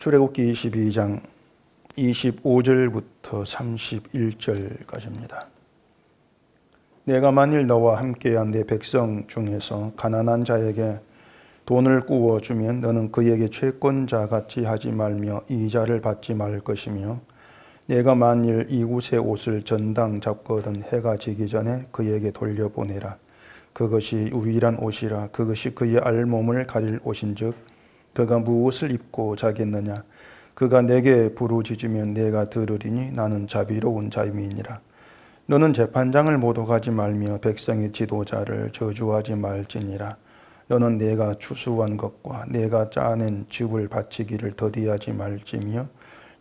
출애굽기 22장 25절부터 31절까지입니다. 내가 만일 너와 함께한 내 백성 중에서 가난한 자에게 돈을 구워주면 너는 그에게 채권자 같이 하지 말며 이자를 받지 말 것이며, 내가 만일 이웃의 옷을 전당 잡거든 해가 지기 전에 그에게 돌려보내라. 그것이 유일한 옷이라. 그것이 그의 알몸을 가릴 옷인즉 그가 무엇을 입고 자겠느냐. 그가 내게 부르짖으면 내가 들으리니 나는 자비로운 자임이니라. 너는 재판장을 모독하지 말며 백성의 지도자를 저주하지 말지니라. 너는 내가 추수한 것과 내가 짜낸 즙을 바치기를 더디하지 말지며,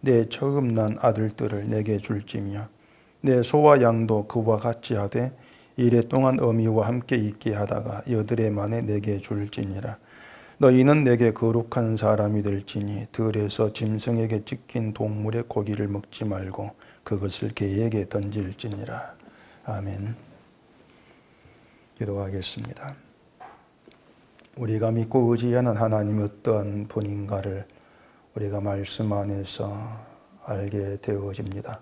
내 처음 난 아들들을 내게 줄지며, 내 소와 양도 그와 같이 하되 이래 동안 어미와 함께 있게 하다가 여드레 만에 내게 줄지니라. 너희는 내게 거룩한 사람이 될지니 들에서 짐승에게 찢긴 동물의 고기를 먹지 말고 그것을 개에게 던질지니라. 아멘. 기도하겠습니다. 우리가 믿고 의지하는 하나님이 어떠한 분인가를 우리가 말씀 안에서 알게 되어집니다.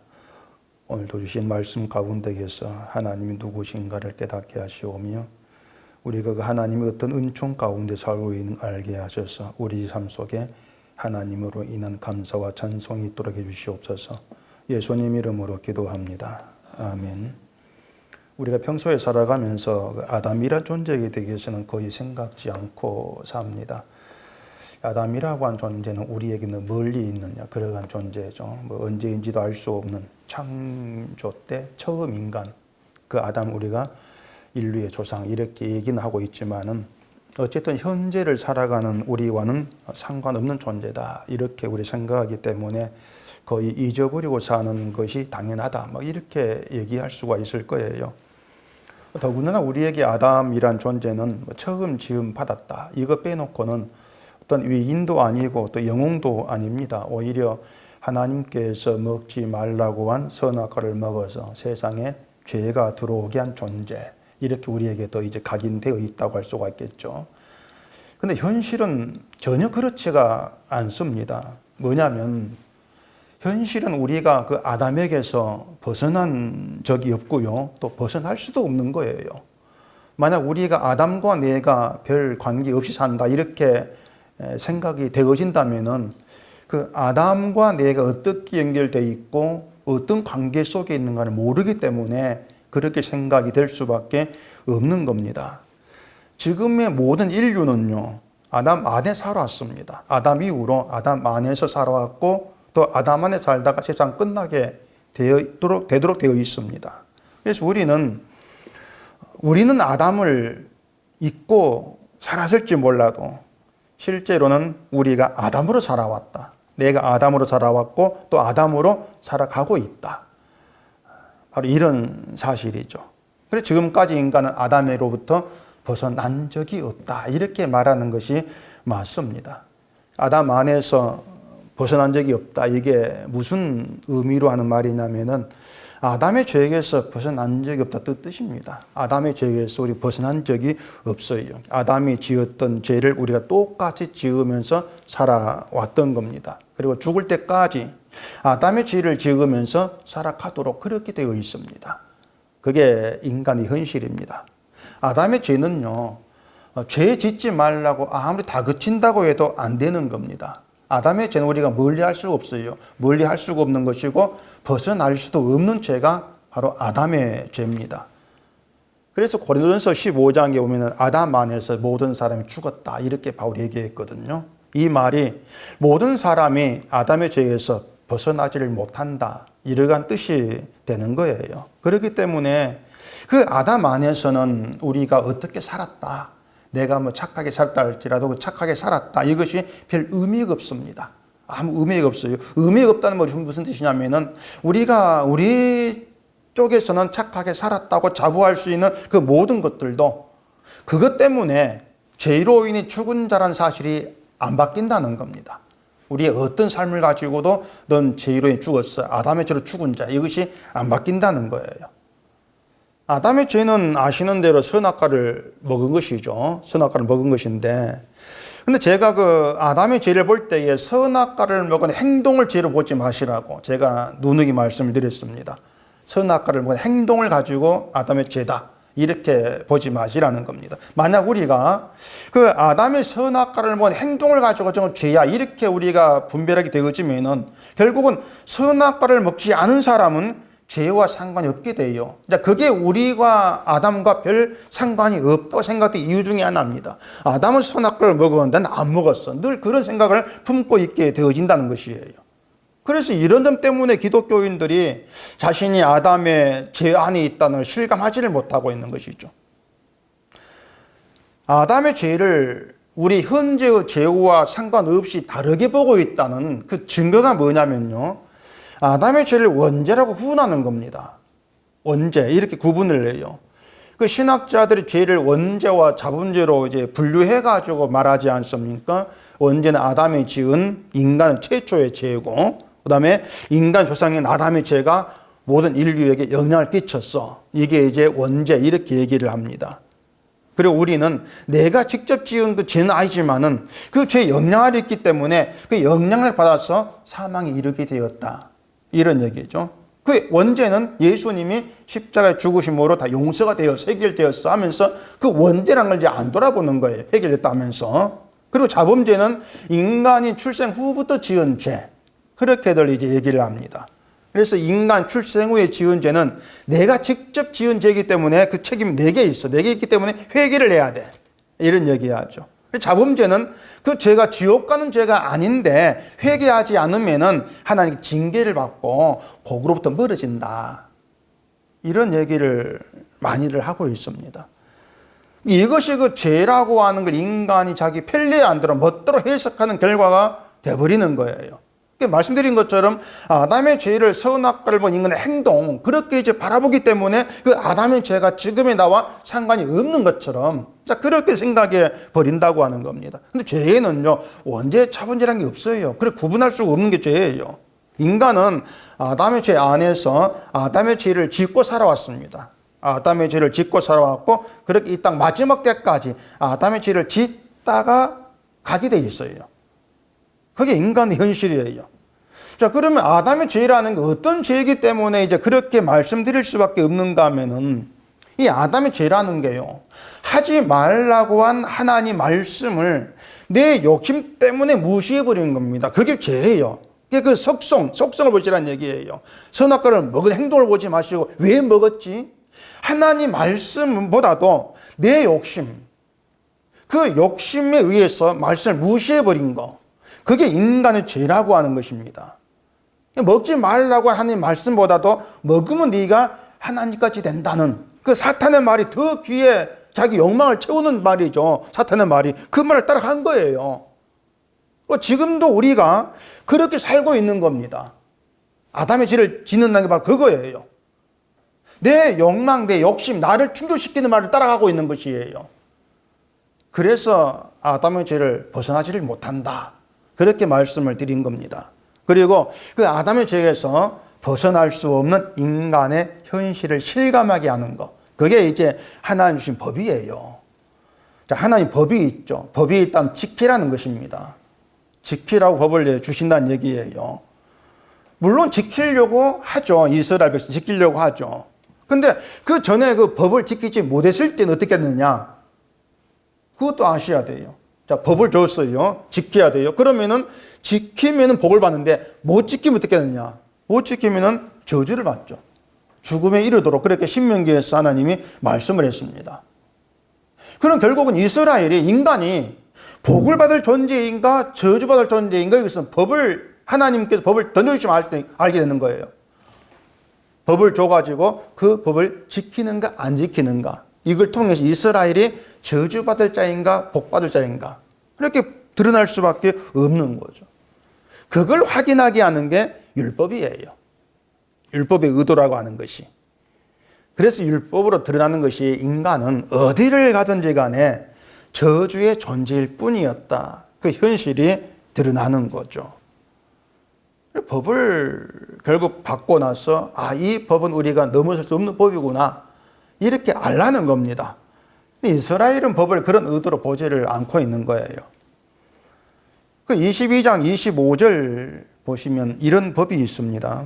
오늘도 주신 말씀 가운데에서 하나님이 누구신가를 깨닫게 하시오며, 우리가 그 하나님의 어떤 은총 가운데 살고 있는 알게 하셔서 우리 삶 속에 하나님으로 인한 감사와 찬송이 있도록 해주시옵소서. 예수님 이름으로 기도합니다. 아멘. 우리가 평소에 살아가면서 아담이란 존재에 대해서는 거의 생각지 않고 삽니다. 아담이라고 한 존재는 우리에게는 멀리 있는 그러한 존재죠. 언제인지도 알 수 없는 창조 때 처음 인간, 그 아담, 우리가 인류의 조상 이렇게 얘기는 하고 있지만은 어쨌든 현재를 살아가는 우리와는 상관없는 존재다 이렇게 우리 생각하기 때문에 거의 잊어버리고 사는 것이 당연하다 이렇게 얘기할 수가 있을 거예요. 더군다나 우리에게 아담이란 존재는 처음 지음 받았다 이거 빼놓고는 어떤 위인도 아니고 또 영웅도 아닙니다. 오히려 하나님께서 먹지 말라고 한 선악과를 먹어서 세상에 죄가 들어오게 한 존재, 이렇게 우리에게 더 이제 각인되어 있다고 할 수가 있겠죠. 근데 현실은 전혀 그렇지가 않습니다. 뭐냐면 현실은 우리가 그 아담에게서 벗어난 적이 없고요. 또 벗어날 수도 없는 거예요. 만약 우리가 아담과 내가 별 관계 없이 산다 이렇게 생각이 되어진다면은 그 아담과 내가 어떻게 연결되어 있고 어떤 관계 속에 있는가를 모르기 때문에 그렇게 생각이 될 수밖에 없는 겁니다. 지금의 모든 인류는요, 아담 안에 살아왔습니다. 아담 이후로 아담 안에서 살아왔고 또 아담 안에 살다가 세상 끝나게 되도록 되어 있습니다. 그래서 우리는 아담을 잊고 살았을지 몰라도 실제로는 우리가 아담으로 살아왔다. 내가 아담으로 살아왔고 또 아담으로 살아가고 있다. 바로 이런 사실이죠. 그래서 지금까지 인간은 아담으로부터 벗어난 적이 없다. 이렇게 말하는 것이 맞습니다. 아담 안에서 벗어난 적이 없다. 이게 무슨 의미로 하는 말이냐면은 아담의 죄에서 벗어난 적이 없다 뜻입니다. 아담의 죄에서 우리 벗어난 적이 없어요. 아담이 지었던 죄를 우리가 똑같이 지으면서 살아왔던 겁니다. 그리고 죽을 때까지 아담의 죄를 지으면서 살아가도록 그렇게 되어 있습니다. 그게 인간의 현실입니다. 아담의 죄는요, 죄 짓지 말라고 아무리 다그친다고 해도 안 되는 겁니다. 아담의 죄는 우리가 멀리할 수가 없어요. 멀리할 수가 없는 것이고 벗어날 수도 없는 죄가 바로 아담의 죄입니다. 그래서 고린도전서 15장에 보면 아담 안에서 모든 사람이 죽었다 이렇게 바울이 얘기했거든요. 이 말이 모든 사람이 아담의 죄에서 벗어나지를 못한다 이러한 뜻이 되는 거예요. 그렇기 때문에 그 아담 안에서는 우리가 어떻게 살았다, 내가 착하게 살았다 할지라도 착하게 살았다 이것이 별 의미가 없습니다. 아무 의미가 없어요. 의미가 없다는 것이 무슨 뜻이냐면은 우리 쪽에서는 착하게 살았다고 자부할 수 있는 그 모든 것들도 그것 때문에 죄로 인해 죽은 자란 사실이 안 바뀐다는 겁니다. 우리의 어떤 삶을 가지고도 넌 죄로 인해 죽었어. 아담의 죄로 죽은 자 이것이 안 바뀐다는 거예요. 아담의 죄는 아시는 대로 선악과를 먹은 것이죠. 선악과를 먹은 것인데 근데 제가 그 아담의 죄를 볼 때에 선악과를 먹은 행동을 죄로 보지 마시라고 제가 누누이 말씀을 드렸습니다. 선악과를 먹은 행동을 가지고 아담의 죄다, 이렇게 보지 마시라는 겁니다. 만약 우리가 그 아담의 선악과를 먹은 행동을 가지고 저건 죄야, 이렇게 우리가 분별하게 되어지면은 결국은 선악과를 먹지 않은 사람은 죄와 상관이 없게 돼요. 그게 우리가 아담과 별 상관이 없다고 생각된 이유 중에 하나입니다. 아담은 선악과를 먹었는데 난 안 먹었어. 늘 그런 생각을 품고 있게 되어진다는 것이에요. 그래서 이런 점 때문에 기독교인들이 자신이 아담의 죄 안에 있다는 걸 실감하지를 못하고 있는 것이죠. 아담의 죄를 우리 현재의 죄와 상관없이 다르게 보고 있다는 그 증거가 뭐냐면요, 아담의 죄를 원죄라고 구분하는 겁니다. 원죄, 이렇게 구분을 해요. 그 신학자들이 죄를 원죄와 자범죄로 이제 분류해가지고 말하지 않습니까? 원죄는 아담이 지은 인간 최초의 죄고, 그 다음에 인간 조상인 아담의 죄가 모든 인류에게 영향을 끼쳤어. 이게 이제 원죄, 이렇게 얘기를 합니다. 그리고 우리는 내가 직접 지은 그 죄는 아니지만은 그 죄에 영향을 있기 때문에 그 영향을 받아서 사망에 이르게 되었다, 이런 얘기죠. 그 원죄는 예수님이 십자가에 죽으심으로 다 용서가 되어서 해결되었어 하면서 그 원죄라는 걸 이제 안 돌아보는 거예요. 해결됐다 하면서. 그리고 자범죄는 인간이 출생 후부터 지은 죄, 그렇게들 이제 얘기를 합니다. 그래서 인간 출생 후에 지은 죄는 내가 직접 지은 죄이기 때문에 그 책임이 내게 있어. 내게 있기 때문에 회개를 해야 돼, 이런 얘기하죠. 자범죄는 그 죄가 지옥 가는 죄가 아닌데 회개하지 않으면은 하나님께 징계를 받고 복으로부터 멀어진다, 이런 얘기를 많이들 하고 있습니다. 이것이 그 죄라고 하는 걸 인간이 자기 편리에 안 들어 멋대로 해석하는 결과가 돼버리는 거예요. 말씀드린 것처럼 아담의 죄를, 선악과를 본 인간의 행동, 그렇게 이제 바라보기 때문에 그 아담의 죄가 지금의 나와 상관이 없는 것처럼 그렇게 생각해 버린다고 하는 겁니다. 근데 죄에는요, 원죄, 자범죄라는 게 없어요. 그래 구분할 수가 없는 게 죄예요. 인간은 아담의 죄 안에서 아담의 죄를 짓고 살아왔습니다. 아담의 죄를 짓고 살아왔고, 그렇게 이 땅 마지막 때까지 아담의 죄를 짓다가 가게 돼 있어요. 그게 인간의 현실이에요. 자, 그러면 아담의 죄라는 게 어떤 죄이기 때문에 이제 그렇게 말씀드릴 수밖에 없는가 하면은, 이 아담의 죄라는 게요, 하지 말라고 한 하나님 말씀을 내 욕심 때문에 무시해버리는 겁니다. 그게 죄예요. 그게 그 속성을 보시라는 얘기예요. 선악과를 먹은 행동을 보지 마시고 왜 먹었지? 하나님 말씀보다도 내 욕심, 그 욕심에 의해서 말씀을 무시해버린 거, 그게 인간의 죄라고 하는 것입니다. 먹지 말라고 하는 말씀보다도 먹으면 네가 하나님같이 된다는 그 사탄의 말이 더 귀에 자기 욕망을 채우는 말이죠. 사탄의 말이. 그 말을 따라간 거예요. 지금도 우리가 그렇게 살고 있는 겁니다. 아담의 죄를 짓는다는 게 바로 그거예요. 내 욕망, 내 욕심, 나를 충족시키는 말을 따라가고 있는 것이에요. 그래서 아담의 죄를 벗어나지를 못한다, 그렇게 말씀을 드린 겁니다. 그리고 그 아담의 죄에서 벗어날 수 없는 인간의 현실을 실감하게 하는 것, 그게 이제 하나님 주신 법이에요. 자, 하나님 법이 있죠. 법이 일단 지키라는 것입니다. 지키라고 법을 주신다는 얘기예요. 물론 지키려고 하죠. 이스라엘 백성 지키려고 하죠. 근데 그 전에 그 법을 지키지 못했을 때는 어떻게 했느냐? 그것도 아셔야 돼요. 자, 법을 줬어요. 지켜야 돼요. 그러면은 지키면은 복을 받는데 못 지키면 어떻게 되느냐? 못 지키면은 저주를 받죠. 죽음에 이르도록 그렇게 신명기에서 하나님이 말씀을 했습니다. 그럼 결국은 이스라엘이, 인간이 복을 받을 존재인가 저주받을 존재인가, 이것은 하나님께서 법을 던져주시면 알게 되는 거예요. 법을 줘가지고 그 법을 지키는가 안 지키는가, 이걸 통해서 이스라엘이 저주받을 자인가 복받을 자인가, 이렇게 드러날 수밖에 없는 거죠. 그걸 확인하게 하는 게 율법이에요. 율법의 의도라고 하는 것이. 그래서 율법으로 드러나는 것이 인간은 어디를 가든지 간에 저주의 존재일 뿐이었다, 그 현실이 드러나는 거죠. 법을 결국 받고 나서 이 법은 우리가 넘어설 수 없는 법이구나, 이렇게 알라는 겁니다. 이스라엘은 법을 그런 의도로 보지를 않고 있는 거예요. 그 22장 25절 보시면 이런 법이 있습니다.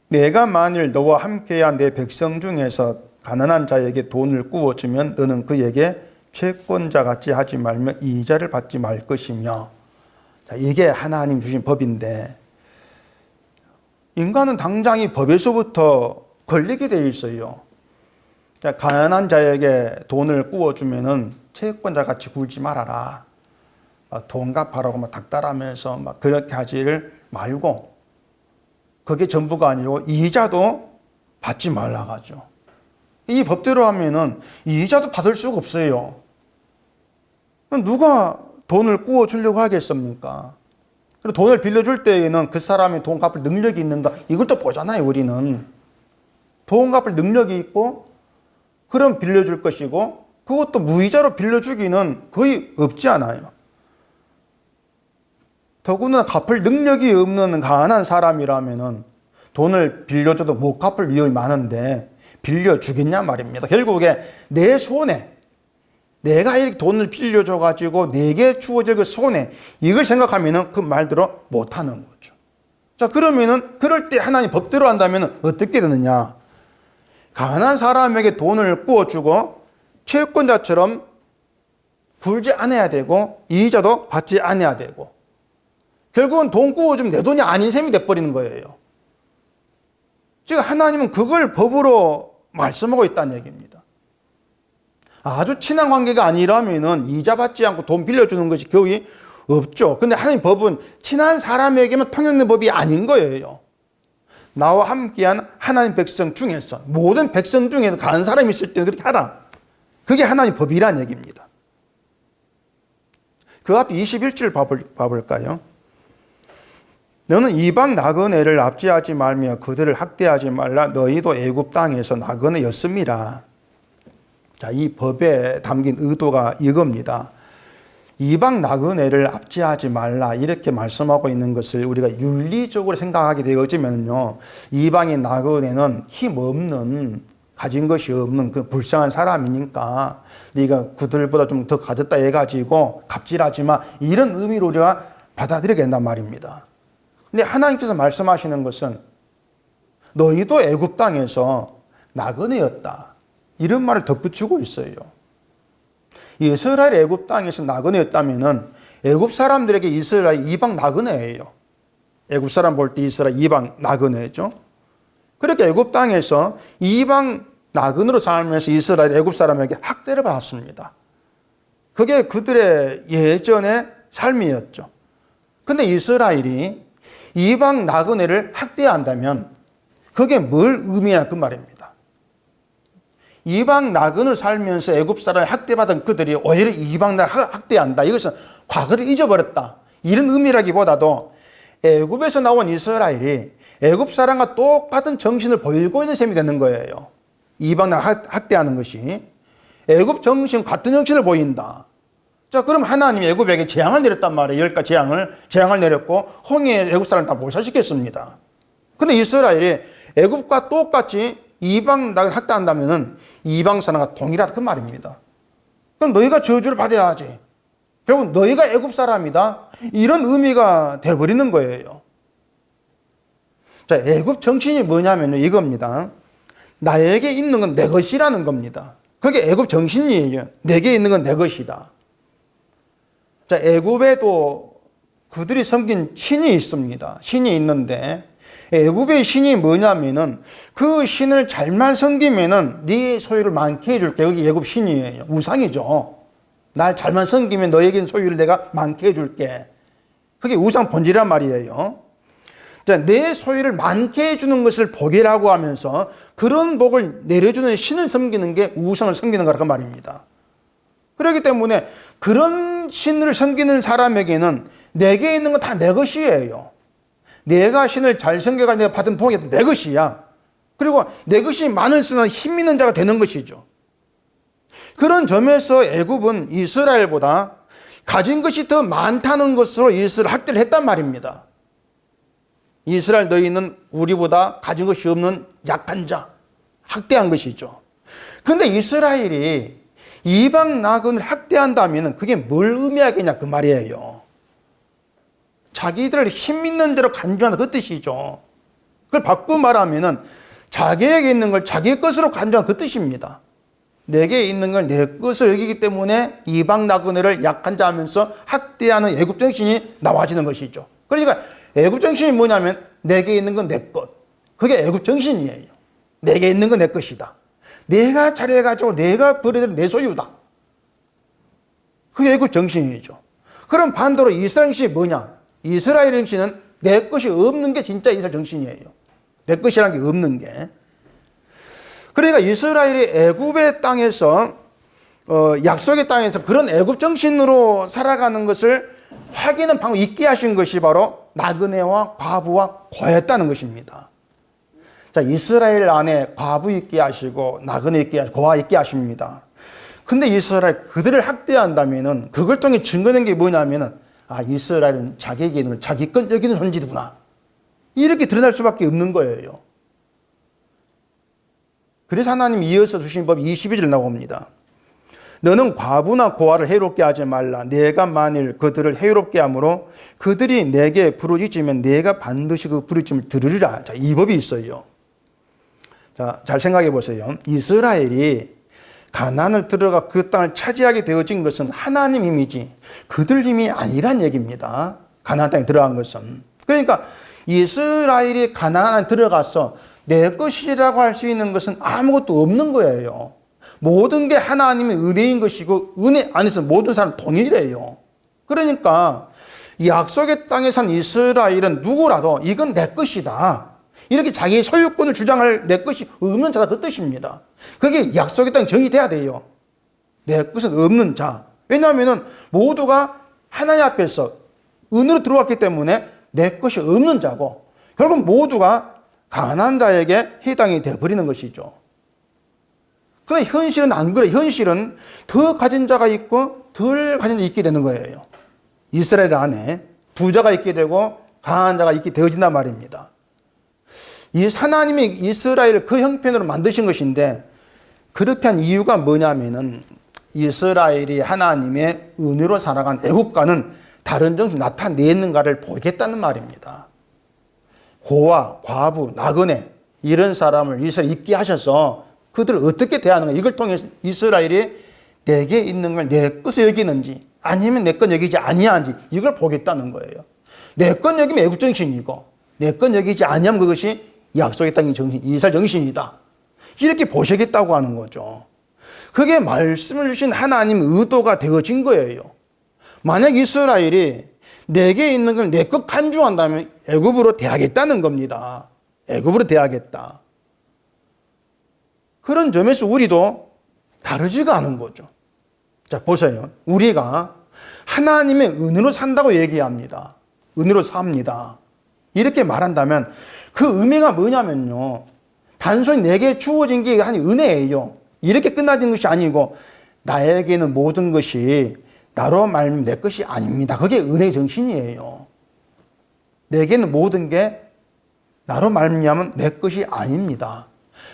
내가 만일 너와 함께한 내 백성 중에서 가난한 자에게 돈을 꾸어주면 너는 그에게 채권자 같이 하지 말며 이자를 받지 말 것이며. 자, 이게 하나님 주신 법인데 인간은 당장 이 법에서부터 걸리게 돼 있어요. 자, 가난한 자에게 돈을 꾸어주면은 채권자 같이 굴지 말아라. 막 돈 갚아라고 막 닥달하면서 막 그렇게 하지를 말고 그게 전부가 아니고 이자도 받지 말라고 하죠. 이 법대로 하면은 이자도 받을 수가 없어요. 누가 돈을 꾸어주려고 하겠습니까? 그리고 돈을 빌려줄 때에는 그 사람이 돈 갚을 능력이 있는가 이걸 또 보잖아요. 우리는 돈 갚을 능력이 있고 그럼 빌려줄 것이고 그것도 무이자로 빌려주기는 거의 없지 않아요. 더구나 갚을 능력이 없는 가난한 사람이라면은 돈을 빌려줘도 못 갚을 위험이 많은데 빌려주겠냐 말입니다. 결국에 내 손해, 내가 이렇게 돈을 빌려줘가지고 내게 주어질 그 손해, 이걸 생각하면은 그 말대로 못하는 거죠. 자, 그러면은 그럴 때 하나님 법대로 한다면 어떻게 되느냐? 가난한 사람에게 돈을 꾸어주고 채권자처럼 굴지 않아야 되고 이자도 받지 않아야 되고 결국은 돈 꾸어주면 내 돈이 아닌 셈이 돼버리는 거예요. 지금 하나님은 그걸 법으로 말씀하고 있다는 얘기입니다. 아주 친한 관계가 아니라면은 이자 받지 않고 돈 빌려주는 것이 거의 없죠. 근데 하나님 법은 친한 사람에게만 통용되는 법이 아닌 거예요. 나와 함께한 하나님 백성 중에서 모든 백성 중에서 가난한 사람이 있을 때는 그렇게 하라. 그게 하나님 법이라는 얘기입니다. 그 앞에 21절 봐볼까요? 너는 이방 나그네를 압제하지 말며 그들을 학대하지 말라. 너희도 애굽 땅에서 나그네였음이라. 자, 이 법에 담긴 의도가 이겁니다. 이방 나그네를 압제하지 말라 이렇게 말씀하고 있는 것을 우리가 윤리적으로 생각하게 되어지면요, 이방인 나그네는 힘없는, 가진 것이 없는 그 불쌍한 사람이니까 네가 그들보다 좀 더 가졌다 해가지고 갑질하지 마, 이런 의미로 우리가 받아들이게 된단 말입니다. 근데 하나님께서 말씀하시는 것은 너희도 애굽 땅에서 나그네였다, 이런 말을 덧붙이고 있어요. 이스라엘 애굽 땅에서 나그네였다면은 애굽 사람들에게 이스라엘 이방 나그네예요. 애굽 사람 볼 때 이스라엘 이방 나그네죠. 그렇게 애굽 땅에서 이방 나그네로 살면서 이스라엘 애굽 사람에게 학대를 받았습니다. 그게 그들의 예전의 삶이었죠. 근데 이스라엘이 이방 나그네를 학대한다면 그게 뭘 의미하냐 그 말입니다. 이방 나그네를 살면서 애굽 사람을 학대받은 그들이 오히려 이방 나그네를 학대한다, 이것은 과거를 잊어버렸다, 이런 의미라기보다도 애굽에서 나온 이스라엘이 애굽 사람과 똑같은 정신을 보이고 있는 셈이 되는 거예요. 이방 나그네 학대하는 것이 애굽 정신, 같은 정신을 보인다. 자, 그럼 하나님이 애굽에게 재앙을 내렸단 말이에요. 10가지 재앙을 내렸고 홍해에 애굽 사람을 다 몰살시켰습니다. 근데 이스라엘이 애굽과 똑같이 이방 나그네 학대한다면은 이방 사람과 동일하다 그 말입니다. 그럼 너희가 저주를 받아야 하지. 결국 너희가 애굽 사람이다, 이런 의미가 되어버리는 거예요. 자, 애굽 정신이 뭐냐면요, 이겁니다. 나에게 있는 건 내 것이라는 겁니다. 그게 애굽 정신이에요. 내게 있는 건 내 것이다. 자, 애굽에도 그들이 섬긴 신이 있습니다. 신이 있는데 애굽의 신이 뭐냐면은 그 신을 잘만 섬기면은 네 소유를 많게 해줄게. 여기 애굽 신이에요. 우상이죠. 날 잘만 섬기면 너에겐 소유를 내가 많게 해줄게. 그게 우상 본질이란 말이에요. 자, 내 소유를 많게 해주는 것을 복이라고 하면서 그런 복을 내려주는 신을 섬기는 게 우상을 섬기는 거라고 말입니다. 그렇기 때문에 그런 신을 섬기는 사람에게는 내게 있는 건 다 내 것이에요. 내가 신을 잘 섬겨가 내가 받은 복이 내 것이야. 그리고 내 것이 많을수록 힘 있는 자가 되는 것이죠. 그런 점에서 애굽은 이스라엘보다 가진 것이 더 많다는 것으로 이스라엘 학대를 했단 말입니다. 이스라엘 너희는 우리보다 가진 것이 없는 약한 자, 학대한 것이죠. 그런데 이스라엘이 이방 나그네를 학대한다면 그게 뭘 의미하겠냐 그 말이에요. 자기들 힘 있는 대로 간주하는 그 뜻이죠. 그걸 바꾸고 말하면은 자기에게 있는 걸 자기 것으로 간주하는 그 뜻입니다. 내게 있는 걸 내 것을 여기기 때문에 이방 나그네를 약한 자 하면서 학대하는 애굽 정신이 나와지는 것이죠. 그러니까 애굽 정신이 뭐냐면 내게 있는 건 내 것. 그게 애굽 정신이에요. 내게 있는 건 내 것이다. 내가 잘해가지고 내가 버려야 내 소유다. 그게 애굽 정신이죠. 그럼 반대로 이스라엘 정신이 뭐냐? 이스라엘 정신은 내 것이 없는 게 진짜 이스라엘 정신이에요. 내 것이라는 게 없는 게. 그러니까 이스라엘이 애굽의 땅에서 약속의 땅에서 그런 애굽 정신으로 살아가는 것을 확인한 방법 있게 하신 것이 바로 나그네와 과부와 고아였다는 것입니다. 자, 이스라엘 안에 과부 있게 하시고 나그네 있게 하시고 고아 있게 하십니다. 근데 이스라엘 그들을 학대한다면은 그걸 통해 증거된 게 뭐냐면은 아, 이스라엘은 자기에게 있는 걸 자기 것 여기는 손질이구나. 이렇게 드러날 수밖에 없는 거예요. 그래서 하나님 이어서 주신 법이 22절 나옵니다. 너는 과부나 고아를 해롭게 하지 말라. 내가 만일 그들을 해롭게 함으로 그들이 내게 부르짖으면 내가 반드시 그 부르짖음을 들으리라. 자, 이 법이 있어요. 자, 잘 생각해 보세요. 이스라엘이 가나안을 들어가 그 땅을 차지하게 되어진 것은 하나님 힘이지 그들 힘이 아니란 얘기입니다. 가나안 땅에 들어간 것은. 그러니까 이스라엘이 가나안에 들어가서 내 것이라고 할 수 있는 것은 아무것도 없는 거예요. 모든 게 하나님의 은혜인 것이고 은혜 안에서 모든 사람 동일해요. 그러니까 이 약속의 땅에 산 이스라엘은 누구라도 이건 내 것이다. 이렇게 자기의 소유권을 주장할 내 것이 없는 자다 그 뜻입니다. 그게 약속의 땅에 정의돼야 돼요. 내 것은 없는 자. 왜냐하면 모두가 하나님 앞에서 은으로 들어왔기 때문에 내 것이 없는 자고 결국 모두가 가난한 자에게 해당이 되어버리는 것이죠. 그런데 현실은 안 그래. 현실은 더 가진 자가 있고 덜 가진 자가 있게 되는 거예요. 이스라엘 안에 부자가 있게 되고 강한 자가 있게 되어진단 말입니다. 이 하나님이 이스라엘을 그 형편으로 만드신 것인데 그렇게 한 이유가 뭐냐면은 이스라엘이 하나님의 은혜로 살아간 애국과는 다른 정신이 나타내는가를 보겠다는 말입니다. 고아, 과부, 나그네 이런 사람을 이스라엘 있게 하셔서 그들을 어떻게 대하는가 이걸 통해서 이스라엘이 내게 있는 걸 내 것을 여기는지 아니면 내 것 여기지 아니한지 이걸 보겠다는 거예요. 내 것 여기면 애국 정신이고 내 것 여기지 아니하면 그것이 약속의 땅의 정신, 이스라엘 정신이다. 이렇게 보시겠다고 하는 거죠. 그게 말씀을 주신 하나님의 의도가 되어진 거예요. 만약 이스라엘이 내게 있는 걸 내 것 간주한다면 애굽으로 대하겠다는 겁니다. 애굽으로 대하겠다. 그런 점에서 우리도 다르지가 않은 거죠. 자, 보세요. 우리가 하나님의 은혜로 산다고 얘기합니다. 은혜로 삽니다. 이렇게 말한다면 그 의미가 뭐냐면요. 단순히 내게 주어진 게 한 은혜예요. 이렇게 끝나진 것이 아니고 나에게는 모든 것이 나로 말미암아 내 것이 아닙니다. 그게 은혜의 정신이에요. 내게는 모든 게 나로 말미암아 내 것이 아닙니다.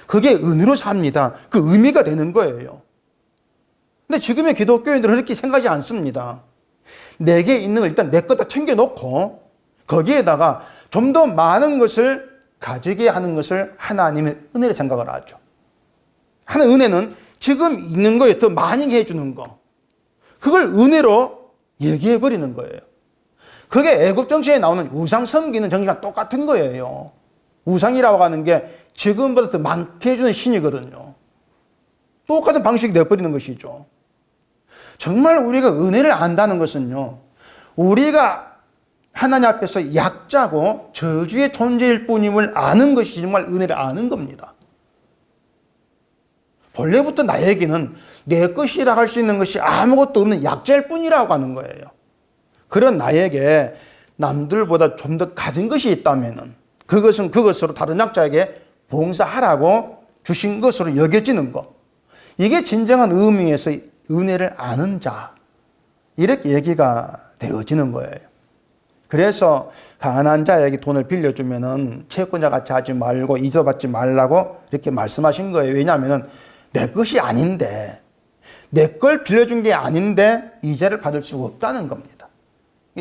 그게 은혜로 삽니다. 그 의미가 되는 거예요. 근데 지금의 기독교인들은 그렇게 생각하지 않습니다. 내게 있는 걸 일단 내 것 다 챙겨놓고 거기에다가 좀 더 많은 것을 가지게 하는 것을 하나님의 은혜로 생각을 하죠. 하나님의 은혜는 지금 있는 거에 더 많이 해주는 거. 그걸 은혜로 얘기해버리는 거예요. 그게 애굽 정신에 나오는 우상 섬기는 정신과 똑같은 거예요. 우상이라고 하는 게 지금보다 더 많게 해주는 신이거든요. 똑같은 방식이 되어버리는 것이죠. 정말 우리가 은혜를 안다는 것은요. 우리가 하나님 앞에서 약자고 저주의 존재일 뿐임을 아는 것이 정말 은혜를 아는 겁니다. 본래부터 나에게는 내 것이라 할 수 있는 것이 아무것도 없는 약자일 뿐이라고 하는 거예요. 그런 나에게 남들보다 좀 더 가진 것이 있다면 그것은 그것으로 다른 약자에게 봉사하라고 주신 것으로 여겨지는 것. 이게 진정한 의미에서 은혜를 아는 자. 이렇게 얘기가 되어지는 거예요. 그래서 가난한 자에게 돈을 빌려주면은 채권자 같이 하지 말고 이자 받지 말라고 이렇게 말씀하신 거예요. 왜냐하면 내 것이 아닌데 내 걸 빌려준 게 아닌데 이자를 받을 수가 없다는 겁니다.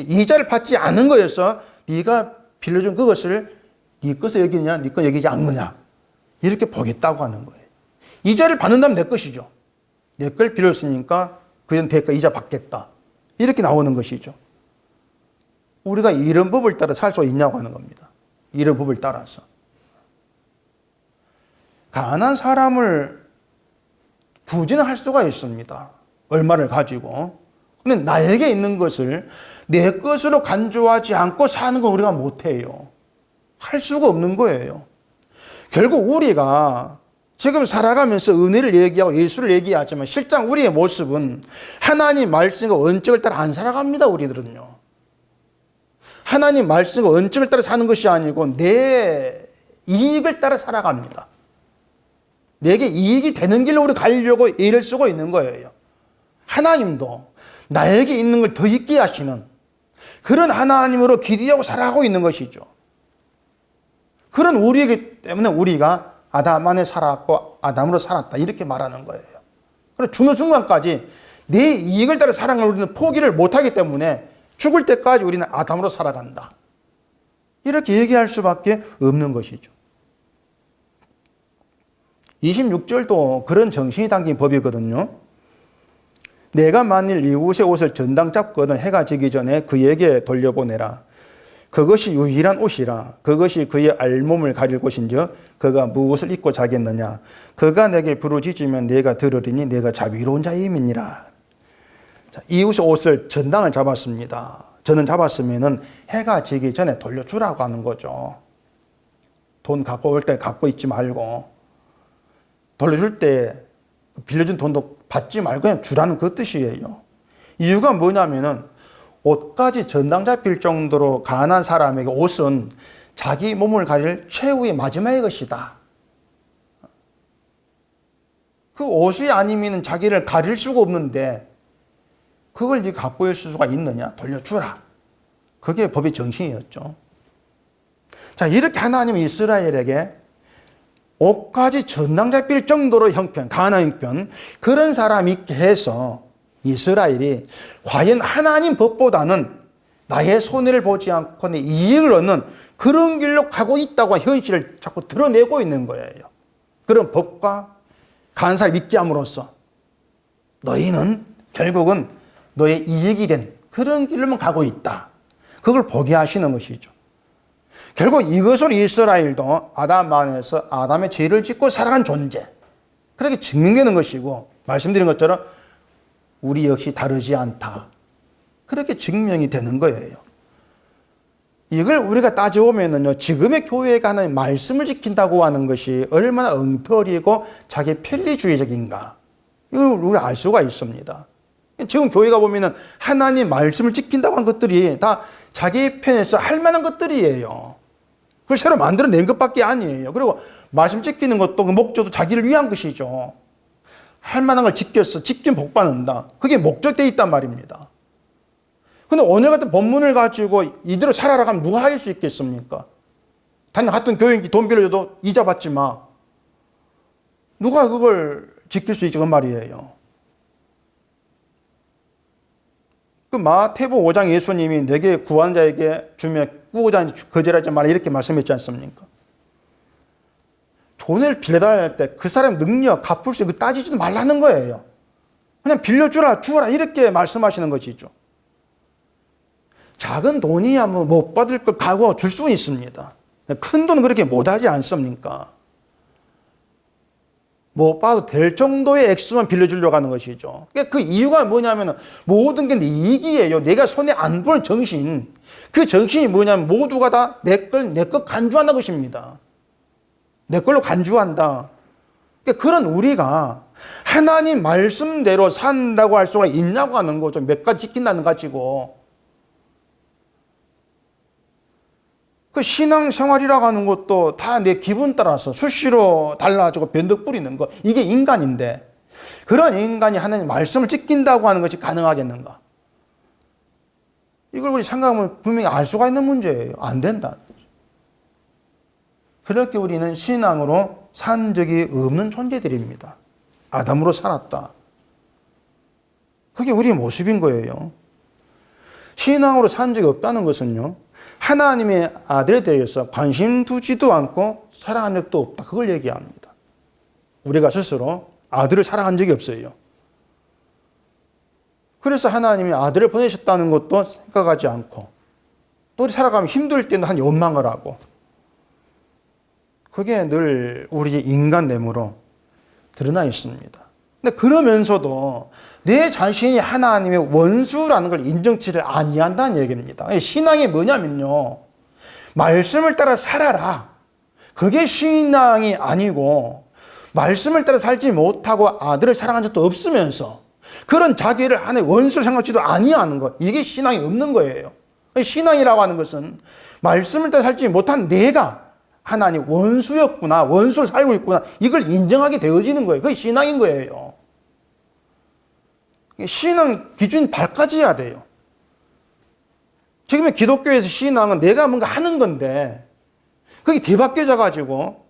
이자를 받지 않은 거여서 네가 빌려준 그것을 네 것을 여기냐, 네 거 여기지 않느냐 이렇게 보겠다고 하는 거예요. 이자를 받는다면 내 것이죠. 내 걸 빌렸으니까 그런 대가 이자 받겠다. 이렇게 나오는 것이죠. 우리가 이런 법을 따라 살 수 있냐고 하는 겁니다. 이런 법을 따라서. 가난한 사람을 부진할 수가 있습니다. 얼마를 가지고. 근데 나에게 있는 것을 내 것으로 간주하지 않고 사는 건 우리가 못해요. 할 수가 없는 거예요. 결국 우리가 지금 살아가면서 은혜를 얘기하고 예수를 얘기하지만 실상 우리의 모습은 하나님 말씀과 원칙을 따라 안 살아갑니다. 우리들은요. 하나님 말씀과 원칙을 따라 사는 것이 아니고 내 이익을 따라 살아갑니다. 내게 이익이 되는 길로 우리 가려고 애를 쓰고 있는 거예요. 하나님도 나에게 있는 걸 더 있게 하시는 그런 하나님으로 기대하고 살아가고 있는 것이죠. 그런 우리이기 때문에 우리가 아담 안에 살았고 아담으로 살았다 이렇게 말하는 거예요. 그래서 죽는 순간까지 내 이익을 따라 살아가는 우리는 포기를 못하기 때문에 죽을 때까지 우리는 아담으로 살아간다. 이렇게 얘기할 수밖에 없는 것이죠. 26절도 그런 정신이 담긴 법이거든요. 내가 만일 이웃의 옷을 전당 잡거든 해가 지기 전에 그에게 돌려보내라. 그것이 유일한 옷이라. 그것이 그의 알몸을 가릴 곳인즉 그가 무엇을 입고 자겠느냐. 그가 내게 부르짖으면 내가 들으리니 내가 자비로운 자임이니라. 자, 이웃의 옷을 전당을 잡았습니다. 저는 잡았으면 해가 지기 전에 돌려주라고 하는 거죠. 돈 갖고 올 때 갖고 있지 말고 돌려줄 때 빌려준 돈도 받지 말고 그냥 주라는 그 뜻이에요. 이유가 뭐냐면은 옷까지 전당 잡힐 정도로 가난한 사람에게 옷은 자기 몸을 가릴 최후의 마지막의 것이다. 그 옷이 아니면 자기를 가릴 수가 없는데 그걸 네가 갖고 있을 수가 있느냐? 돌려주라. 그게 법의 정신이었죠. 자, 이렇게 하나님은 이스라엘에게 옷까지 전당 잡힐 정도로 형편, 가난한 형편, 그런 사람이 있게 해서 이스라엘이 과연 하나님 법보다는 나의 손해를 보지 않고 내 이익을 얻는 그런 길로 가고 있다고 현실을 자꾸 드러내고 있는 거예요. 그런 법과 간사를 믿게 함으로써 너희는 결국은 너의 이익이 된 그런 길로만 가고 있다. 그걸 보게 하시는 것이죠. 결국 이것으로 이스라엘도 아담 안에서 아담의 죄를 짓고 살아간 존재, 그렇게 증명되는 것이고, 말씀드린 것처럼 우리 역시 다르지 않다. 그렇게 증명이 되는 거예요. 이걸 우리가 따져보면요, 지금의 교회가 하나님 말씀을 지킨다고 하는 것이 얼마나 엉터리고 자기 편리주의적인가, 이걸 우리가 알 수가 있습니다. 지금 교회가 보면은 하나님 말씀을 지킨다고 한 것들이 다 자기 편에서 할 만한 것들이에요. 그걸 새로 만들어낸 것밖에 아니에요. 그리고 말씀 지키는 것도 그 목적도 자기를 위한 것이죠. 할 만한 걸 지켰어. 지키면 복 받는다. 그게 목적되어 있단 말입니다. 근데 오늘 같은 본문을 가지고 이대로 살아라 가면 누가 할 수 있겠습니까? 같은 교인이 돈 빌려줘도 이자 받지 마. 누가 그걸 지킬 수 있지 그 말이에요. 그 마태복음 5장 예수님이 내게 구한 자에게 주며 꾸고자 하니 거절하지 말라 이렇게 말씀했지 않습니까? 돈을 빌려달라 할 때 그 사람 능력, 갚을 수 있는 거 따지지도 말라는 거예요. 그냥 빌려주라, 주어라 이렇게 말씀하시는 것이죠. 작은 돈이야 뭐 못 받을 걸 각오하고 줄 수는 있습니다. 큰 돈은 그렇게 못하지 않습니까? 못 봐도 될 정도의 액수만 빌려주려고 하는 것이죠. 그 이유가 뭐냐면 모든 게 내 이익이에요. 내가 손에 안 보는 정신. 그 정신이 뭐냐면 모두가 다 내 것 간주한다는 것입니다. 내 걸로 간주한다. 그런 우리가 하나님 말씀대로 산다고 할 수가 있냐고 하는 거죠. 몇 가지 지킨다는 거 가지고. 그 신앙생활이라고 하는 것도 다 내 기분 따라서 수시로 달라지고 변덕 부리는 거, 이게 인간인데 그런 인간이 하나님 말씀을 지킨다고 하는 것이 가능하겠는가? 이걸 우리 생각하면 분명히 알 수가 있는 문제예요. 안 된다. 그렇게 우리는 신앙으로 산 적이 없는 존재들입니다. 아담으로 살았다. 그게 우리의 모습인 거예요. 신앙으로 산 적이 없다는 것은요, 하나님의 아들에 대해서 관심 두지도 않고 사랑한 적도 없다. 그걸 얘기합니다. 우리가 스스로 아들을 사랑한 적이 없어요. 그래서 하나님이 아들을 보내셨다는 것도 생각하지 않고, 또 우리 살아가면 힘들 때는 한 원망을 하고, 그게 늘 우리 인간 내모로 드러나 있습니다. 근데 그러면서도 내 자신이 하나님의 원수라는 걸 인정치를 아니한다는 얘기입니다. 신앙이 뭐냐면요, 말씀을 따라 살아라. 그게 신앙이 아니고, 말씀을 따라 살지 못하고 아들을 사랑한 적도 없으면서 그런 자기를 하나의 원수로 생각지도 아니하는 것, 이게 신앙이 없는 거예요. 신앙이라고 하는 것은 말씀을 따라 살지 못한 내가 하나님 원수였구나, 원수를 살고 있구나, 이걸 인정하게 되어지는 거예요. 그게 신앙인 거예요. 신앙 기준이 밝아져야 돼요. 지금의 기독교에서 신앙은 내가 뭔가 하는 건데, 그게 뒤바뀌어져 가지고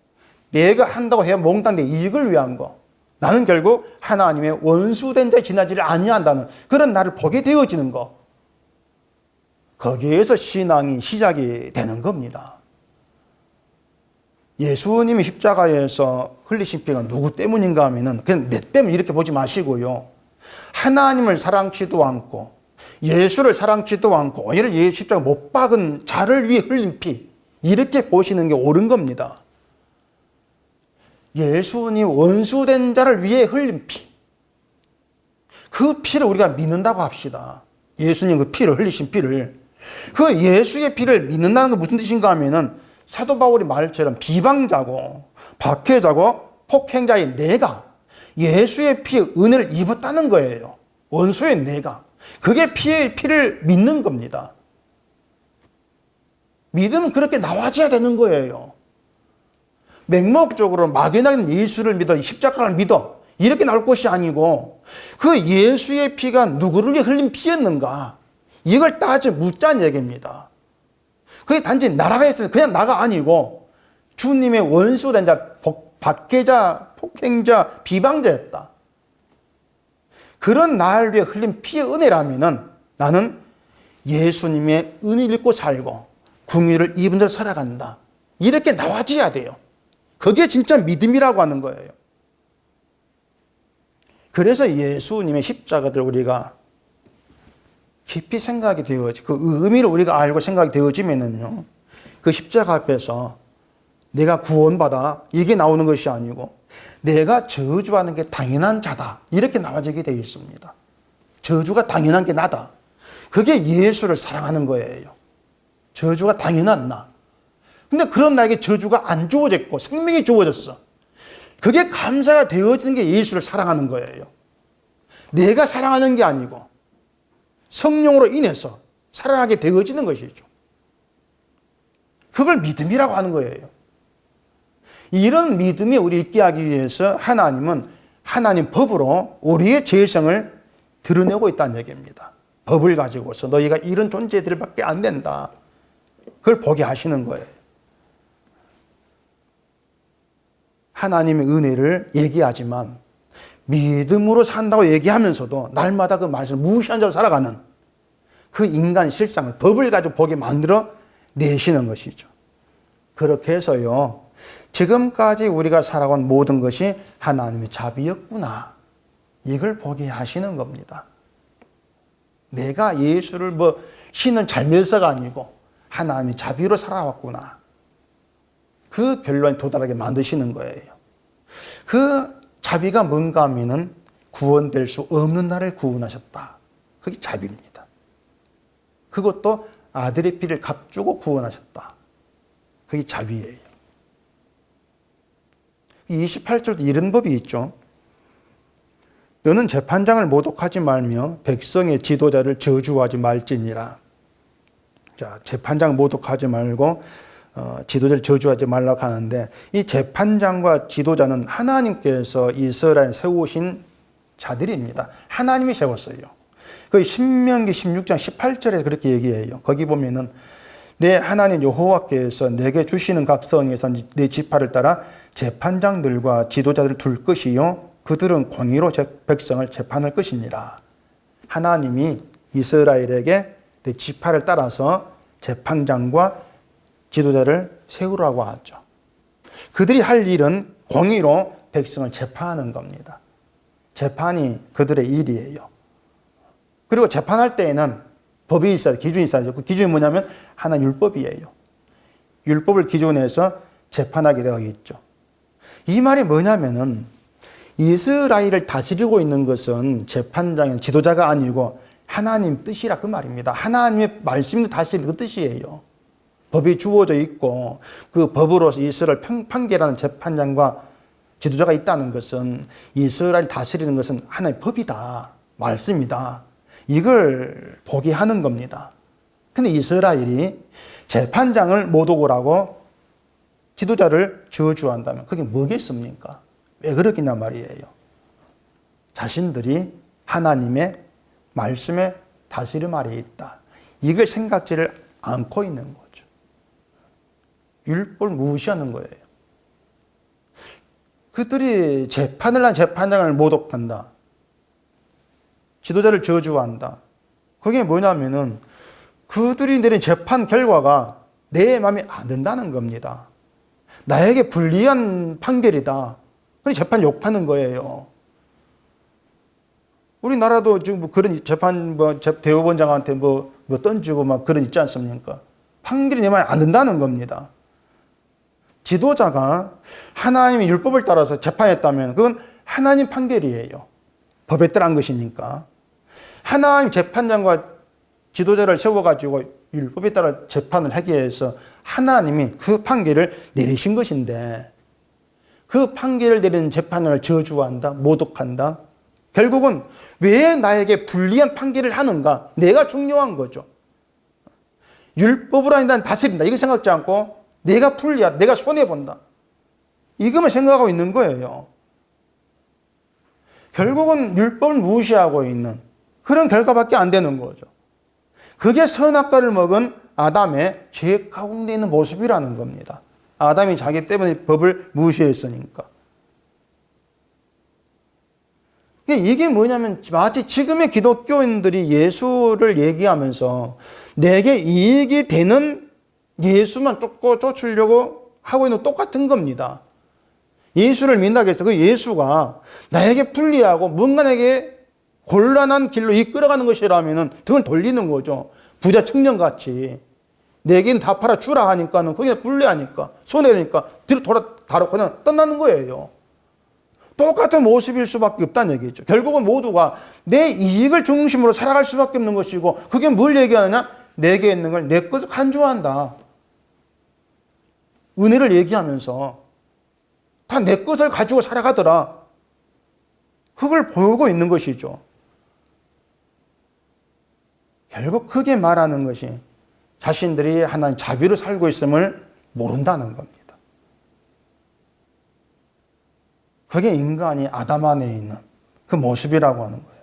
내가 한다고 해야 몽땅 내 이익을 위한 거, 나는 결국 하나님의 원수된 데 지나지를 아니한다는 그런 나를 보게 되어지는 거, 거기에서 신앙이 시작이 되는 겁니다. 예수님이 십자가에서 흘리신 피가 누구 때문인가 하면은 그냥 내 때문에 이렇게 보지 마시고요, 하나님을 사랑치도 않고 예수를 사랑치도 않고 오히려 십자가 못 박은 자를 위해 흘린 피, 이렇게 보시는 게 옳은 겁니다. 예수님 원수된 자를 위해 흘린 피, 그 피를 우리가 믿는다고 합시다. 예수님 그 피를 흘리신 피를, 그 예수의 피를 믿는다는 건 무슨 뜻인가 하면은 사도 바울이 말처럼 비방자고 박해자고 폭행자의 내가 예수의 피의 은혜를 입었다는 거예요. 원수의 내가. 그게 피를 믿는 겁니다. 믿으면 그렇게 나와줘야 되는 거예요. 맹목적으로 막연하게 예수를 믿어, 십자가를 믿어, 이렇게 나올 것이 아니고, 그 예수의 피가 누구를 위해 흘린 피였는가, 이걸 따져 묻자는 얘기입니다. 그게 단지 나라가 했으니 그냥 나가 아니고 주님의 원수된 자, 박해자, 폭행자, 비방자였다. 그런 나를 위해 흘린 피의 은혜라면은 나는 예수님의 은혜를 입고 살고 궁유를 입은 대로 살아간다. 이렇게 나와줘야 돼요. 그게 진짜 믿음이라고 하는 거예요. 그래서 예수님의 십자가를 우리가 깊이 생각이 되어지, 그 의미를 우리가 알고 생각이 되어지면은요, 그 십자가 앞에서 내가 구원받아, 이게 나오는 것이 아니고 내가 저주하는 게 당연한 자다, 이렇게 나와지게 되어 있습니다. 저주가 당연한 게 나다. 그게 예수를 사랑하는 거예요. 저주가 당연한 나. 근데 그런 나에게 저주가 안 주어졌고 생명이 주어졌어. 그게 감사가 되어지는 게 예수를 사랑하는 거예요. 내가 사랑하는 게 아니고 성령으로 인해서 사랑하게 되어지는 것이죠. 그걸 믿음이라고 하는 거예요. 이런 믿음이 우리 있게 하기 위해서 하나님은 하나님 법으로 우리의 죄성을 드러내고 있다는 얘기입니다. 법을 가지고서 너희가 이런 존재들밖에 안 된다, 그걸 보게 하시는 거예요. 하나님의 은혜를 얘기하지만 믿음으로 산다고 얘기하면서도 날마다 그 말씀을 무시한 자로 살아가는 그 인간 실상을 법을 가지고 보게 만들어 내시는 것이죠. 그렇게 해서요, 지금까지 우리가 살아온 모든 것이 하나님의 자비였구나, 이걸 보게 하시는 겁니다. 내가 예수를 신은 잘면서가 아니고 하나님의 자비로 살아왔구나, 그 결론에 도달하게 만드시는 거예요. 그 자비가 뭔가 하면은 구원될 수 없는 나를 구원하셨다. 그게 자비입니다. 그것도 아들의 피를 값주고 구원하셨다. 그게 자비예요. 28절도 이런 법이 있죠. 너는 재판장을 모독하지 말며 백성의 지도자를 저주하지 말지니라. 자, 재판장 모독하지 말고 지도자를 저주하지 말라고 하는데, 이 재판장과 지도자는 하나님께서 이스라엘 세우신 자들입니다. 하나님이 세웠어요. 그 신명기 16장 18절에 그렇게 얘기해요. 거기 보면은 내 하나님 여호와께서 내게 주시는 각성에서 내 지파를 따라 재판장들과 지도자들을 둘 것이요 그들은 공의로 백성을 재판할 것이니라. 하나님이 이스라엘에게 지파를 따라서 재판장과 지도자를 세우라고 하죠. 그들이 할 일은 공의로 백성을 재판하는 겁니다. 재판이 그들의 일이에요. 그리고 재판할 때에는 법이 있어야, 기준이 있어야죠. 그 기준이 뭐냐면 하나의 율법이에요. 율법을 기준으로 해서 재판하게 되어 있죠. 이 말이 뭐냐면은 이스라엘을 다스리고 있는 것은 재판장인 지도자가 아니고 하나님 뜻이라 그 말입니다. 하나님의 말씀을 다스리는 그 뜻이에요. 법이 주어져 있고 그 법으로서 이스라엘 판결하는 재판장과 지도자가 있다는 것은 이스라엘 다스리는 것은 하나의 법이다. 말씀이다. 이걸 보게 하는 겁니다. 근데 이스라엘이 재판장을 모독을 지도자를 저주한다면 그게 뭐겠습니까? 왜 그러겠냐 말이에요. 자신들이 하나님의 말씀에 다스림 아래에 있다. 이걸 생각지를 않고 있는 거죠. 율법을 무시하는 거예요. 그들이 재판을 한 재판장을 모독한다. 지도자를 저주한다. 그게 뭐냐면은 그들이 내린 재판 결과가 내 마음에 안 든다는 겁니다. 나에게 불리한 판결이다. 그래서 재판 욕하는 거예요. 우리나라도 지금 뭐 그런 재판, 대법원장한테 뭐 던지고 막 그런 있지 않습니까? 판결이 내 마음에 안 든다는 겁니다. 지도자가 하나님의 율법을 따라서 재판했다면 그건 하나님 판결이에요. 법에 따른 것이니까. 하나님 재판장과 지도자를 세워가지고 율법에 따라 재판을 하기 위해서 하나님이 그 판결을 내리신 것인데 그 판결을 내리는 재판을 저주한다, 모독한다. 결국은 왜 나에게 불리한 판결을 하는가? 내가 중요한 거죠. 율법으로 난 다스린다. 이걸 생각지 않고 내가 불리하다, 내가 손해본다. 이것만 생각하고 있는 거예요. 결국은 율법을 무시하고 있는 그런 결과밖에 안 되는 거죠. 그게 선악과를 먹은 아담의 죄 가운데 있는 모습이라는 겁니다. 아담이 자기 때문에 법을 무시했으니까. 이게 뭐냐면 마치 지금의 기독교인들이 예수를 얘기하면서 내게 이익이 되는 예수만 쫓으려고 하고 있는 똑같은 겁니다. 예수를 믿는다고 해서 그 예수가 나에게 불리하고 뭔가 내게 곤란한 길로 이끌어가는 것이라면 등을 돌리는 거죠. 부자 청년같이. 내게는 다 팔아 주라 하니까는 그게 불리하니까 손해니까 뒤로 다로 그냥 떠나는 거예요. 똑같은 모습일 수밖에 없다는 얘기죠. 결국은 모두가 내 이익을 중심으로 살아갈 수밖에 없는 것이고 그게 뭘 얘기하느냐? 내게 있는 걸 내 것을 간주한다. 은혜를 얘기하면서 다 내 것을 가지고 살아가더라. 그걸 보고 있는 것이죠. 결국 크게 말하는 것이 자신들이 하나님 자비로 살고 있음을 모른다는 겁니다. 그게 인간이 아담 안에 있는 그 모습이라고 하는 거예요.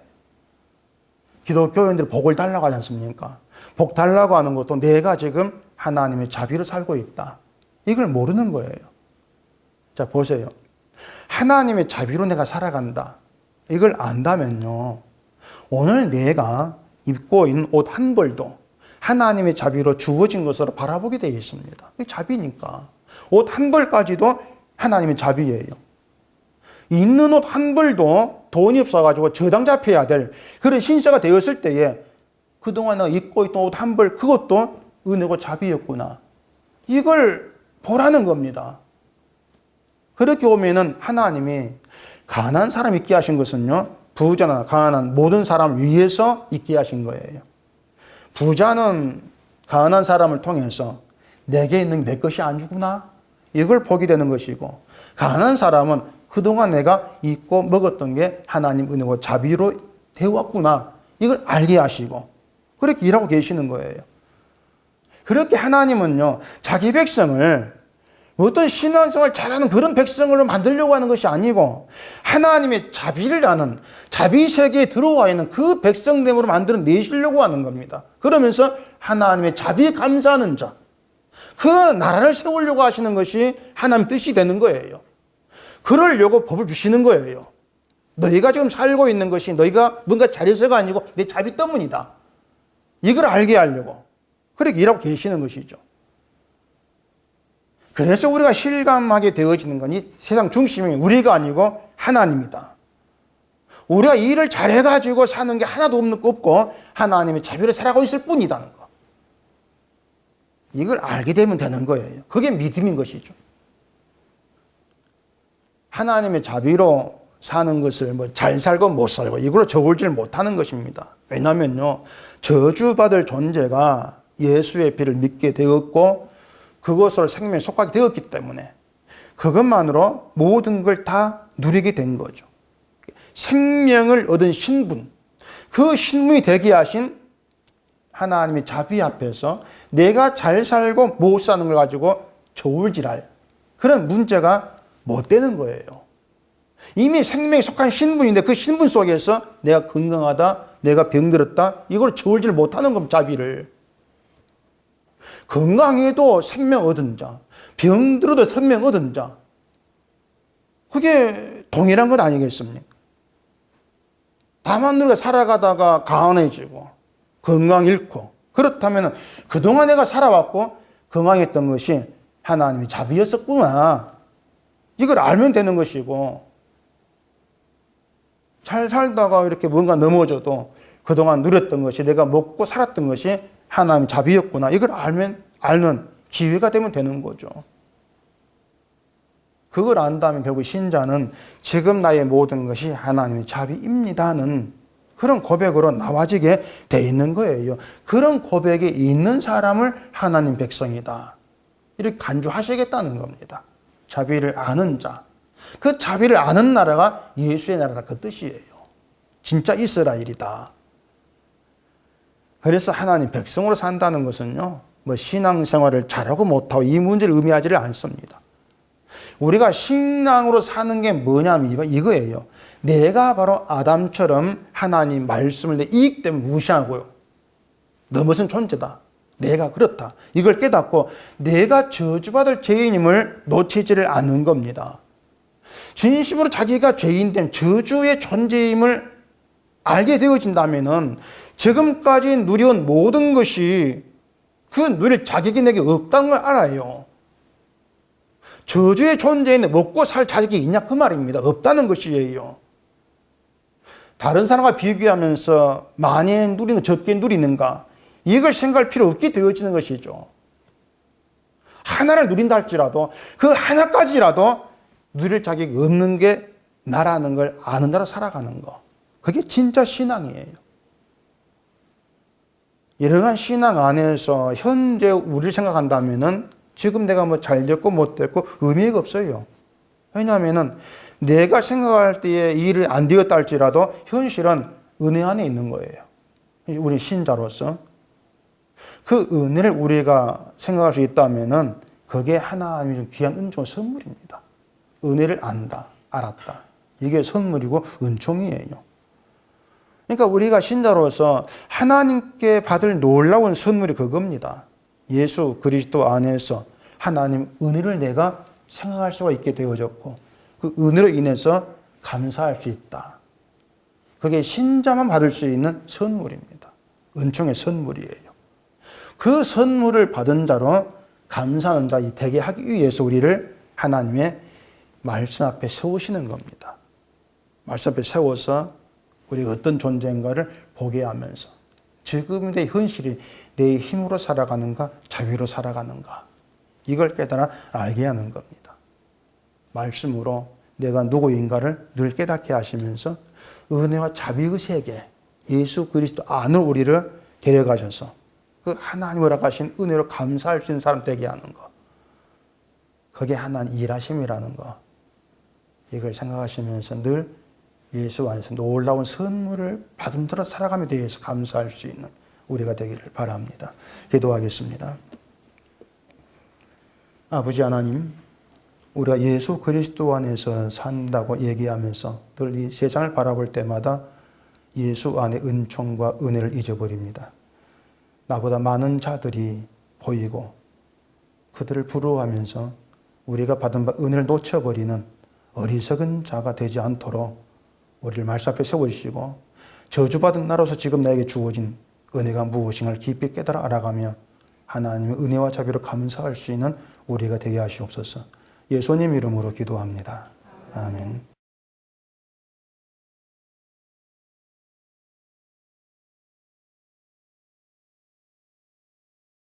기독교인들이 복을 달라고 하지 않습니까? 복 달라고 하는 것도 내가 지금 하나님의 자비로 살고 있다. 이걸 모르는 거예요. 자, 보세요. 하나님의 자비로 내가 살아간다. 이걸 안다면요. 오늘 내가 입고 있는 옷 한 벌도 하나님의 자비로 주어진 것으로 바라보게 되어 있습니다. 이게 자비니까. 옷 한 벌까지도 하나님의 자비예요. 있는 옷 한 벌도 돈이 없어가지고 저당 잡혀야 될 그런 신세가 되었을 때에 그동안 내가 입고 있던 옷 한 벌 그것도 은혜고 자비였구나. 이걸 보라는 겁니다. 그렇게 보면은 하나님이 가난한 사람 있게 하신 것은요. 부자나 가난한 모든 사람을 위해서 있게 하신 거예요. 부자는 가난한 사람을 통해서 내게 있는 내 것이 아니구나. 이걸 보게 되는 것이고 가난한 사람은 그동안 내가 입고 먹었던 게 하나님 은혜와 자비로 되어왔구나. 이걸 알게 하시고 그렇게 일하고 계시는 거예요. 그렇게 하나님은요. 자기 백성을 어떤 신앙생활 잘하는 그런 백성으로 만들려고 하는 것이 아니고 하나님의 자비를 아는 자비 세계에 들어와 있는 그 백성됨으로 만들어내시려고 하는 겁니다. 그러면서 하나님의 자비에 감사하는 자, 그 나라를 세우려고 하시는 것이 하나님 뜻이 되는 거예요. 그러려고 법을 주시는 거예요. 너희가 지금 살고 있는 것이 너희가 뭔가 잘해서가 아니고 내 자비 때문이다. 이걸 알게 하려고 그렇게 일하고 계시는 것이죠. 그래서 우리가 실감하게 되어지는 건 이 세상 중심이 우리가 아니고 하나님이다. 우리가 일을 잘해가지고 사는 게 하나도 없고 하나님의 자비로 살아가고 있을 뿐이다는 거. 이걸 알게 되면 되는 거예요. 그게 믿음인 것이죠. 하나님의 자비로 사는 것을 뭐 잘 살고 못 살고 이걸로 저울질 못하는 것입니다. 왜냐하면요, 저주받을 존재가 예수의 피를 믿게 되었고 그것으로 생명에 속하게 되었기 때문에 그것만으로 모든 걸 다 누리게 된 거죠. 생명을 얻은 신분, 그 신분이 되게 하신 하나님의 자비 앞에서 내가 잘 살고 못 사는 걸 가지고 저울질할 그런 문제가 못 되는 거예요. 이미 생명에 속한 신분인데 그 신분 속에서 내가 건강하다, 내가 병들었다, 이걸 저울질 못하는 겁니다. 자비를. 건강해도 생명 얻은 자, 병들어도 생명 얻은 자, 그게 동일한 것 아니겠습니까? 다만 우리가 살아가다가 가난해지고 건강 잃고, 그렇다면 그동안 내가 살아왔고 건강했던 것이 하나님의 자비였었구나, 이걸 알면 되는 것이고, 잘 살다가 이렇게 뭔가 넘어져도 그동안 누렸던 것이, 내가 먹고 살았던 것이 하나님의 자비였구나, 이걸 알는 기회가 되면 되는 거죠. 그걸 안다면 결국 신자는 지금 나의 모든 것이 하나님의 자비입니다는 그런 고백으로 나와지게 돼 있는 거예요. 그런 고백이 있는 사람을 하나님 백성이다, 이렇게 간주하시겠다는 겁니다. 자비를 아는 자, 그 자비를 아는 나라가 예수의 나라라, 그 뜻이에요. 진짜 이스라엘이다. 그래서 하나님 백성으로 산다는 것은요, 뭐 신앙생활을 잘하고 못하고 이 문제를 의미하지를 않습니다. 우리가 신앙으로 사는 게 뭐냐면 이거예요. 내가 바로 아담처럼 하나님 말씀을 내 이익 때문에 무시하고요, 넘어선 존재다, 내가 그렇다, 이걸 깨닫고 내가 저주받을 죄인임을 놓치지를 않는 겁니다. 진심으로 자기가 죄인된 저주의 존재임을 알게 되어진다면은 지금까지 누려온 모든 것이 그 누릴 자격이 내게 없다는 걸 알아요. 저주의 존재인데 먹고 살 자격이 있냐, 그 말입니다. 없다는 것이에요. 다른 사람과 비교하면서 많이 누리는 거, 적게 누리는가, 이걸 생각할 필요 없게 되어지는 것이죠. 하나를 누린다 할지라도 그 하나까지라도 누릴 자격이 없는 게 나라는 걸 아는 대로 살아가는 거, 그게 진짜 신앙이에요. 이러한 신앙 안에서 현재 우리를 생각한다면은 지금 내가 뭐 잘 됐고 못 됐고 의미가 없어요. 왜냐하면은 내가 생각할 때에 일을 안 되었다 할지라도 현실은 은혜 안에 있는 거예요. 우리 신자로서 그 은혜를 우리가 생각할 수 있다면은 그게 하나님이 좀 귀한 은총 선물입니다. 은혜를 안다, 알았다, 이게 선물이고 은총이에요. 그러니까 우리가 신자로서 하나님께 받을 놀라운 선물이 그겁니다. 예수 그리스도 안에서 하나님 은혜를 내가 생각할 수가 있게 되어졌고 그 은혜로 인해서 감사할 수 있다. 그게 신자만 받을 수 있는 선물입니다. 은총의 선물이에요. 그 선물을 받은 자로 감사하는 자 되게 하기 위해서 우리를 하나님의 말씀 앞에 세우시는 겁니다. 말씀 앞에 세워서 우리가 어떤 존재인가를 보게 하면서 지금 내 현실이 내 힘으로 살아가는가, 자비로 살아가는가, 이걸 깨달아 알게 하는 겁니다. 말씀으로 내가 누구인가를 늘 깨닫게 하시면서 은혜와 자비의 세계, 예수 그리스도 안으로 우리를 데려가셔서 그 하나님 허락하신 은혜로 감사할 수 있는 사람 되게 하는 것, 그게 하나님 일하심이라는 것, 이걸 생각하시면서 늘 예수 안에서 놀라운 선물을 받은 대로 살아감에 대해서 감사할 수 있는 우리가 되기를 바랍니다. 기도하겠습니다. 아버지 하나님, 우리가 예수 그리스도 안에서 산다고 얘기하면서 늘 이 세상을 바라볼 때마다 예수 안의 은총과 은혜를 잊어버립니다. 나보다 많은 자들이 보이고 그들을 부러워하면서 우리가 받은 바 은혜를 놓쳐버리는 어리석은 자가 되지 않도록 우리를 말씀 앞에 세워주시고 저주받은 나로서 지금 나에게 주어진 은혜가 무엇인가를 깊이 깨달아 알아가며 하나님의 은혜와 자비로 감사할 수 있는 우리가 되게 하시옵소서. 예수님 이름으로 기도합니다. 아멘.